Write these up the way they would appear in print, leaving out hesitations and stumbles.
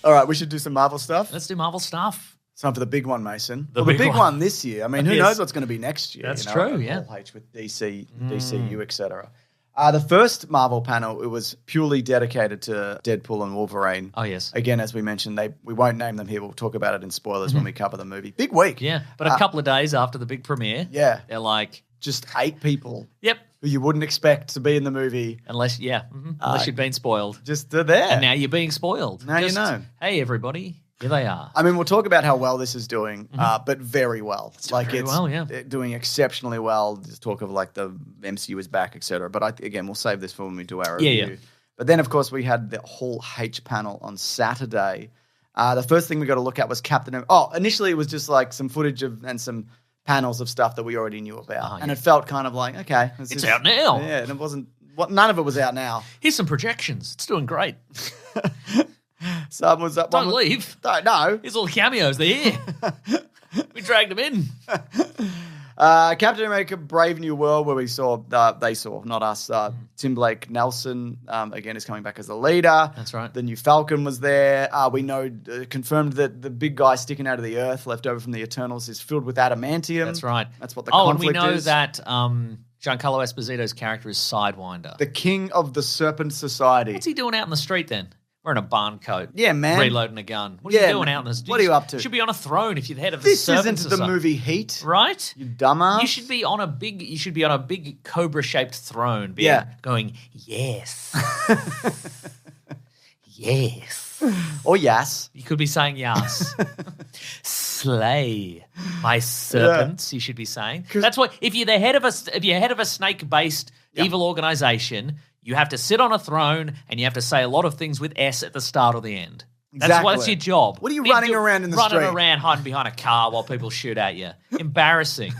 All right, we should do some Marvel stuff. Let's do Marvel stuff. It's time for the big one, Mason. The big big one this year. I mean, who Yes. knows what's going to be next year? That's true, yeah. Whole H with DC, DCU, etc. The first Marvel panel, it was purely dedicated to Deadpool and Wolverine. Oh, yes. Again, as we mentioned, we won't name them here. We'll talk about it in spoilers when we cover the movie. Big week. Yeah, but a couple of days after the big premiere, Yeah. they're like, Just 8 people yep, who you wouldn't expect to be in the movie. unless you've been spoiled. Just they're there. And now you're being spoiled. Now you know. Hey, everybody, here they are. I mean, we'll talk about how well this is doing, but very well. Very well, yeah. doing exceptionally well. Just talk of like the MCU is back, etc. But again, we'll save this for when we do our review. Yeah. But then, of course, we had the whole H panel on Saturday. The first thing we got to look at was Captain America. Oh, initially it was just like some footage and some panels of stuff that we already knew about. And it felt kind of like, okay. It's out now. Yeah, and it wasn't, none of it was out now. Here's some projections. It's doing great. Some was up. Don't leave. No. Here's all the cameos. They're here. We dragged them in. Captain America Brave New World, where they saw, not us, Tim Blake Nelson, again, is coming back as the leader. That's right. The new Falcon was there. We know, confirmed that the big guy sticking out of the earth, left over from the Eternals, is filled with adamantium. That's right. That's what the and we conflict know is. that Giancarlo Esposito's character is Sidewinder. The king of the Serpent Society. What's he doing out in the street then? Wearing a barn coat. Yeah, man. Reloading a gun. What are you doing out in this? What are you up to? You should be on a throne if you're the head of the This Serpent isn't the Society. movie Heat. Right? You dumbass. You should be on a big cobra-shaped throne. Going, yes. Yes. Or yes. You could be saying yes. Slay my serpents, you should be saying. That's what if you're head of a snake-based evil organization, you have to sit on a throne and you have to say a lot of things with S at the start or the end. That's your job. What are you running around in the street? Running around hiding behind a car while people shoot at you. Embarrassing.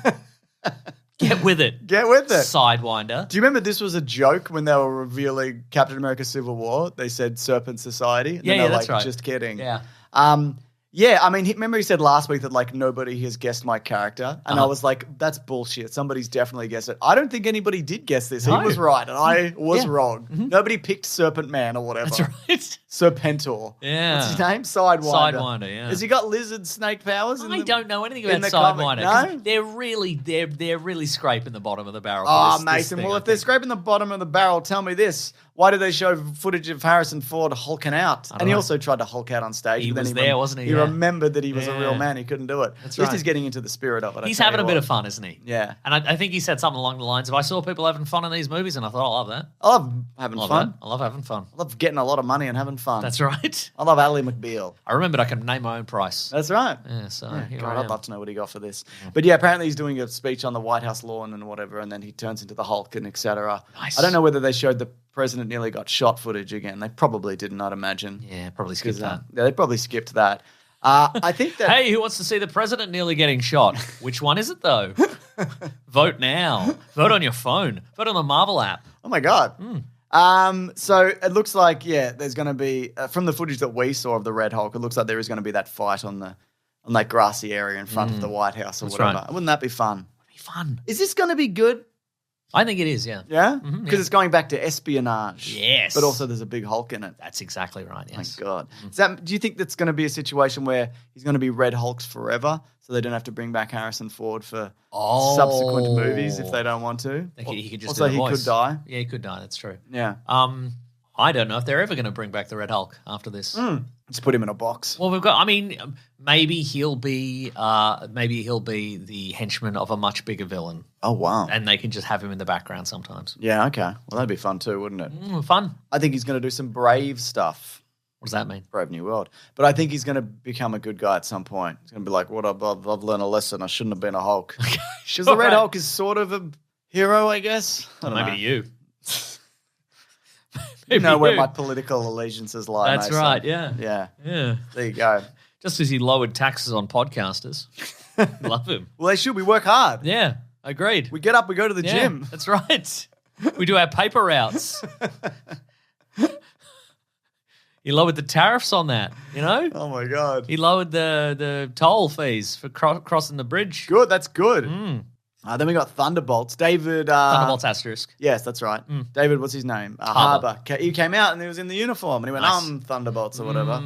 Get with it. Get with it. Sidewinder. Do you remember this was a joke when they were revealing Captain America Civil War? They said Serpent Society. And Yeah, they're that's like, right. just kidding. Yeah. Yeah, I mean, remember he said last week that, like, nobody has guessed my character? And I was like, that's bullshit. Somebody's definitely guessed it. I don't think anybody did guess this. No. He was right, and I was wrong. Nobody picked Serpent Man or whatever. That's right. Serpentor. Yeah. What's his name? Sidewinder. Sidewinder, yeah. Has he got lizard snake powers? I don't know anything in about the comic? Sidewinder. No? 'Cause they're really scraping the bottom of the barrel. Oh, for this Mason, thing, well, I if they're think. scraping the bottom of the barrel, tell me this. Why did they show footage of Harrison Ford hulking out? And he know. also tried to hulk out on stage. He but then was there, wasn't he? He Yeah. remembered that he was a real Yeah. man. He couldn't do it. That's At least right. he's getting into the spirit of it. He's having a bit of fun, isn't he? Yeah. And I think he said something along the lines of, I saw people having fun in these movies, and I thought, I love that. I love having I love fun. that. I love having fun. I love getting a lot of money and having fun. That's right. I love Ally McBeal. I remembered I can name my own price. That's right. Yeah, so here God, I I'd am. love to know what he got for this. But yeah, apparently he's doing a speech on the White House lawn and whatever, and then he turns into the Hulk and etc. Nice. I don't know whether they showed the president nearly got shot footage again. They probably didn't, I'd imagine. Yeah, probably skipped that. Yeah, they probably skipped that. I think that... Hey, who wants to see the president nearly getting shot? Which one is it, though? Vote now. Vote on your phone. Vote on the Marvel app. Oh, my God. So it looks like, there's going to be, from the footage that we saw of the Red Hulk, it looks like there is going to be that fight on that grassy area in front of the White House or That's whatever. right. Wouldn't that be fun? Be fun. Is this going to be good? I think it is, yeah. Yeah? Because it's going back to espionage. Yes. But also there's a big Hulk in it. That's exactly right, yes. My God. Do you think that's going to be a situation where he's going to be Red Hulks forever, so they don't have to bring back Harrison Ford for subsequent movies if they don't want to? He could just also, do the voice. he could die. Yeah, he could die, that's true. Yeah. I don't know if they're ever going to bring back the Red Hulk after this. Just put him in a box. Well, maybe he'll be the henchman of a much bigger villain, Oh, wow. and they can just have him in the background sometimes. Yeah, okay. Well, that'd be fun too, wouldn't it? Fun. I think he's going to do some brave stuff. What does that mean? Brave New World. But I think he's going to become a good guy at some point. He's going to be like, I've learned a lesson. I shouldn't have been a Hulk. Because the Red Hulk is sort of a hero, I guess. I don't know. Maybe to you. You know where my political allegiances lie. That's Mason. right, yeah. Yeah. Yeah. There you go. Just as he lowered taxes on podcasters. Love him. Well, they should. We work hard. Yeah, agreed. We get up, we go to the Yeah, gym. That's right. We do our paper routes. He lowered the tariffs on that, you know? Oh, my God. He lowered the toll fees for crossing the bridge. Good. That's good. Then we got Thunderbolts. David. Thunderbolts asterisk. Yes, that's right. David, what's his name? Harbour. He came out and he was in the uniform and he went, Nice. Thunderbolts or whatever.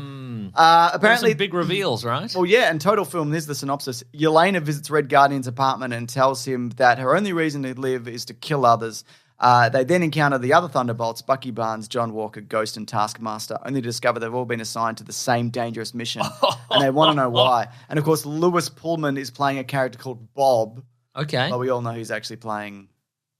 Apparently, some big reveals, right? Well, yeah, and total film, this is the synopsis. Yelena visits Red Guardian's apartment and tells him that her only reason to live is to kill others. They then encounter the other Thunderbolts, Bucky Barnes, John Walker, Ghost, and Taskmaster, only to discover they've all been assigned to the same dangerous mission, and they want to know why. And, of course, Lewis Pullman is playing a character called Bob. Okay. But we all know he's actually playing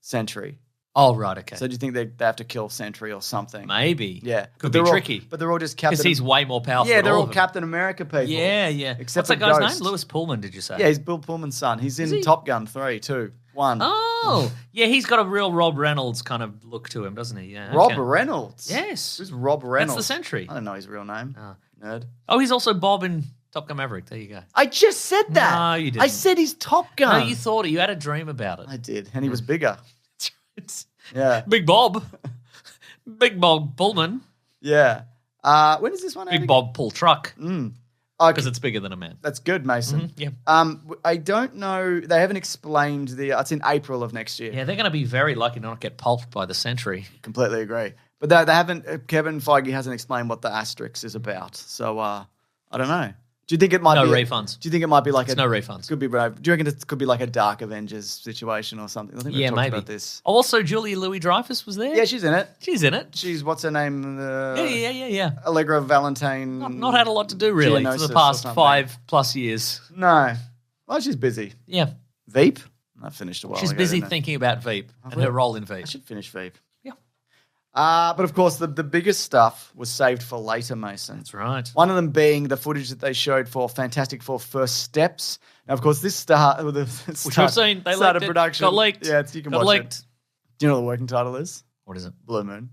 Sentry. Oh, right, okay. So do you think they have to kill Sentry or something? Maybe. Yeah. Could be tricky. But they're all just Captain... Because he's way more powerful Yeah, than they're all all of them. Captain America people. Yeah. Except What's that guy's Ghost. name? Lewis Pullman, did you say? Yeah, he's Bill Pullman's son. He's in Top Gun 3, 2, 1. Oh, yeah, he's got a real Rob Reynolds kind of look to him, doesn't he? Yeah. Rob Reynolds? Yes. Who's Rob Reynolds? That's the Sentry. I don't know his real name. Nerd. Oh, he's also Bob in Top Gun Maverick. There you go. I just said that. No, you didn't. I said he's Top Gun. No, you thought it. You had a dream about it. I did, and he was bigger. Yeah. Big Bob. Big Bob Pullman. Yeah. When is this one out Big again? Bob pull truck. Okay. Because it's bigger than a man. That's good, Mason. Yeah. I don't know. They haven't explained it's in April of next year. Yeah, they're going to be very lucky to not get pulped by the Sentry. Completely agree. But they haven't. Kevin Feige hasn't explained what the asterisk is about. So I don't know. Do you think it might No be refunds. Do you think it might be like no refunds. Could be brave. Do you reckon it could be like a Dark Avengers situation or something? I think we've talked maybe. about this. Oh, also, Julia Louis-Dreyfus was there. Yeah, she's in it. She's in it. She's what's her name? Yeah. Allegra Valentine. Not had a lot to do really for Geonosis the or past something. 5+ years. No. Well, she's busy. Yeah. Veep. I finished a while She's ago, busy didn't I? thinking about Veep and her role in Veep. I should finish Veep. Yeah. But of course, the biggest stuff was saved for later, Mason. That's right. One of them being the footage that they showed for Fantastic Four First Steps. Now, of course, this Which I've seen. They started leaked it. production. Got leaked. Yeah, you can Got watch leaked. it. Do you know what the working title is? What is it? Blue Moon.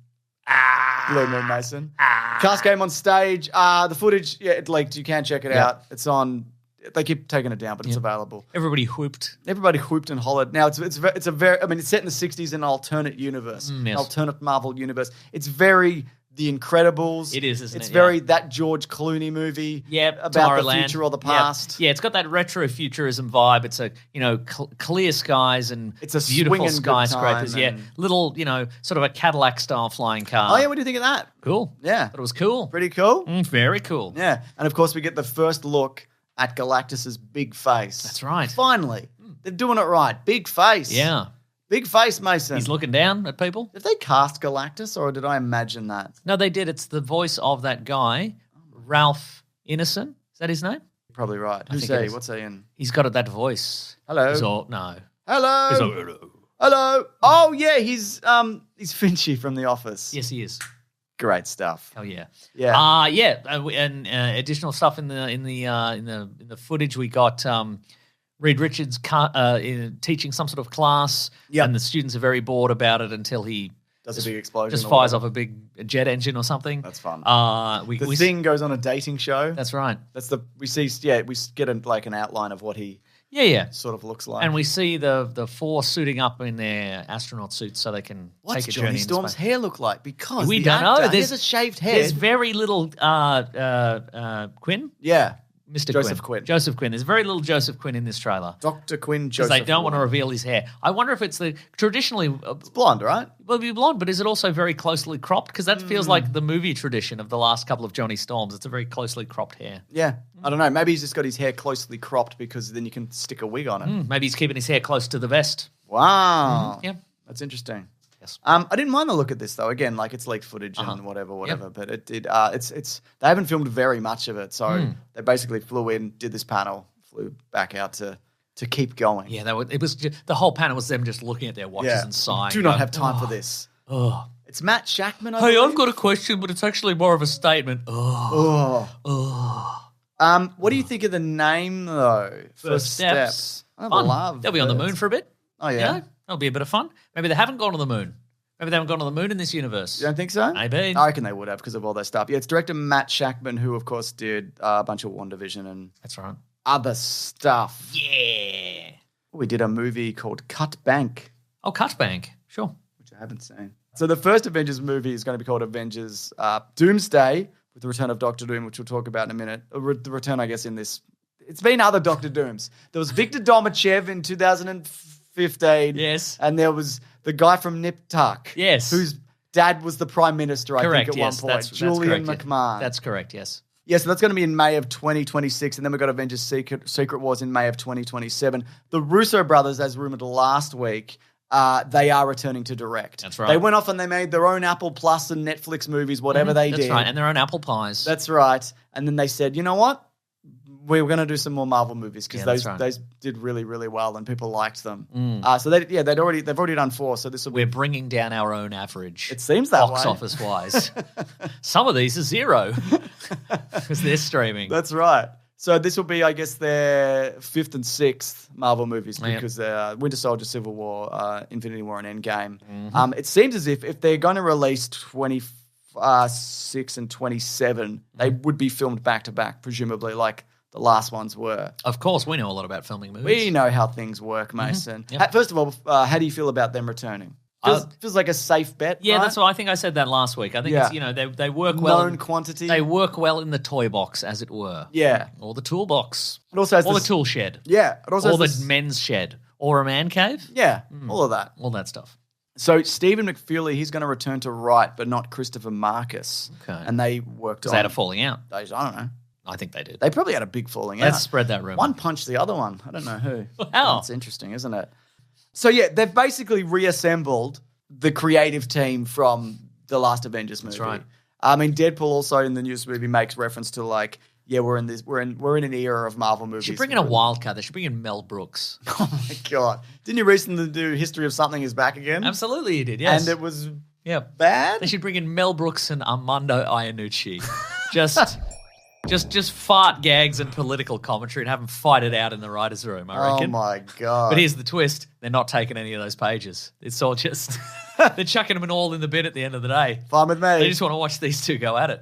Blue Moon, Mason. Cast came on stage. The footage, it leaked. You can check it out. It's on. They keep taking it down, but it's available. Everybody whooped. Everybody whooped and hollered. Now it's a very. I mean, it's set in the '60s in an alternate universe, an alternate Marvel universe. It's very The Incredibles. It is, isn't it? It's very that George Clooney movie. About Tomorrowland. the future or the past. Yeah, it's got that retro futurism vibe. It's a clear skies and It's a beautiful swinging good skyscrapers. time Yeah, and- little sort of a Cadillac style flying car. Oh yeah, what do you think of that? Cool. Yeah, Thought it was cool. pretty cool. Very cool. Yeah, and of course we get the first look at Galactus's big face. That's right. Finally, they're doing it right. Big face. Yeah. Big face, Mason. He's looking down at people. Did they cast Galactus, or did I imagine that? No, they did. It's the voice of that guy, Ralph Ineson. Is that his name? Probably right. Who's think it he? is. What's he in? He's got that voice. Hello. No. Hello. He's all, hello. Hello. Oh yeah, he's Finchy from the Office. Yes, he is. Great stuff. Oh yeah. Yeah. And additional stuff in the footage we got. Reed Richards teaching some sort of class, and the students are very bored about it until he does a big explosion. Just or fires whatever. off a big jet engine or something. That's fun. The Thing goes on a dating show. That's right. We get an outline of what he sort of looks like. And we see the four suiting up in their astronaut suits so they can What's take a Johnny journey Storm's into space. hair look like? Because We the don't know. actor, There's he has a shaved head. There's very little Quinn. Yeah. Mr. Joseph Quinn. Joseph Quinn. There's very little Joseph Quinn in this trailer. Dr. Quinn Because Joseph they don't want to Quinn. reveal his hair. I wonder if it's traditionally... It's blonde, right? Well, it'd be blonde, but is it also very closely cropped? Because that feels like the movie tradition of the last couple of Johnny Storms. It's a very closely cropped hair. Yeah. I don't know. Maybe he's just got his hair closely cropped because then you can stick a wig on it. Maybe he's keeping his hair close to the vest. Wow. Yeah. That's interesting. Yes. I didn't mind the look at this though. Again, like it's leaked footage and whatever. But it did. It's they haven't filmed very much of it, so they basically flew in, did this panel, flew back out to keep going. Yeah, the whole panel was them just looking at their watches and sighing. Do not have time for this. Oh. It's Matt Shackman. Hey, I've got a question, but it's actually more of a statement. What do you think of the name though? First Steps. I Fun. love. They'll be on the moon for a bit. Oh yeah. That'll be a bit of fun. Maybe they haven't gone to the moon. Maybe they haven't gone to the moon in this universe. You don't think so? Maybe. I reckon they would have because of all their stuff. Yeah, it's director Matt Shackman, who of course did a bunch of WandaVision and That's right. other stuff. Yeah. We did a movie called Cut Bank, Oh, Cut Bank. Sure. which I haven't seen. So the first Avengers movie is going to be called Avengers Doomsday, with the return of Doctor Doom, which we'll talk about in a minute. The return, I guess, in this. It's been other Doctor Dooms. There was Victor Domachev in 2015. Yes. And there was the guy from Nip Tuck. Yes. Whose dad was the Prime Minister, I Correct, think, at yes. one point. That's Julian correct, McMahon. That's correct, yes. Yeah, so that's going to be in May of 2026, and then we've got Avengers Secret Wars in May of 2027. The Russo brothers, as rumored last week, they are returning to direct. That's right. They went off and they made their own Apple Plus and Netflix movies, whatever they did. That's right, and their own apple pies. That's right. And then they said, you know what? We were going to do some more Marvel movies because those did really, really well and people liked them. So they've already done 4. So this will We're bringing down our own average. It seems that box way. office wise. Some of these are 0 because they're streaming. That's right. So this will be, I guess, their 5th and 6th Marvel movies because Winter Soldier, Civil War, Infinity War, and Endgame. It seems as if they're going to release 26 and 27, they would be filmed back to back, presumably, like the last ones were. Of course, we know a lot about filming movies. We know how things work, Mason. Yep. First of all, how do you feel about them returning? Feels like a safe bet. Yeah, right? that's what I think. I said that last week. I think it's, they work well. Known quantity. They work well in the toy box, as it were. Yeah, or the toolbox. It also has the tool shed. Yeah, it also or has the men's shed, or a man cave. Yeah, all of that. All that stuff. So Stephen McFeely, he's going to return to write, but not Christopher Marcus. Okay, and they worked on. They had a falling out. I don't know. I think they did. They probably had a big falling out. Let's spread that rumor. One punched the other one. I don't know who. Wow. That's interesting, isn't it? So, yeah, they've basically reassembled the creative team from the last Avengers movie. That's right. I mean, Deadpool also in the newest movie makes reference to like, yeah, we're in an era of Marvel movies. They should bring in a wild card. They should bring in Mel Brooks. Oh my God. Didn't you recently do History of Something is Back again? Absolutely you did, yes. And it was bad? They should bring in Mel Brooks and Armando Iannucci. Just fart gags and political commentary and have them fight it out in the writer's room, I reckon. Oh, my God. But here's the twist. They're not taking any of those pages. It's all just... they're chucking them all in the bin at the end of the day. Fine with me. They just want to watch these two go at it.